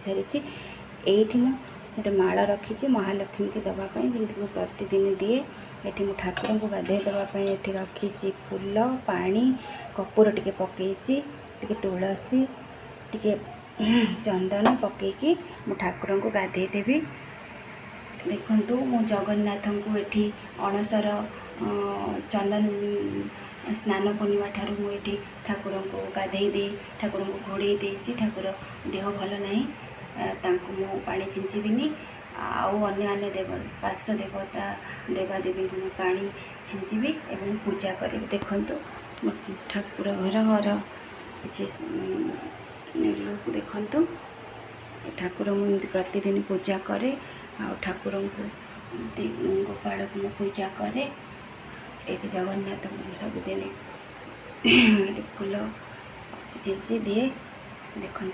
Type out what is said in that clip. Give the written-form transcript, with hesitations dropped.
सारी ये गोटे माड़ रखी महालक्ष्मी की दवापाई जमी मुझे प्रतिदिन दिए। ये मु ठाकुर को गाधे देवाई ये रखी फूल पानी कपूर टे पकई टे तुलसी टे चंदन पकईकी मु ठाकुर को गाधे देवी। देखु मु जगन्नाथ को ये अणसर चंदन स्नान पूर्णिमा ठारू मुझे ठाकुर को गाधे दे ठाकुर को घोड़े देती। ठाकुर देह भल ना मु पानी छिंचबिनी अन्य देव पार्श्व देवता देवादेवी को पानी छिंचबी एवं पूजा करी। देखु ठाकुर घर किसी लोक देखु ठाकुर मुझे प्रतिदिन पूजा करे ठाकुर को गोपाल को पूजा करे। ये जगन्नाथ को सबुदिन फूल छिंची दिए। देखु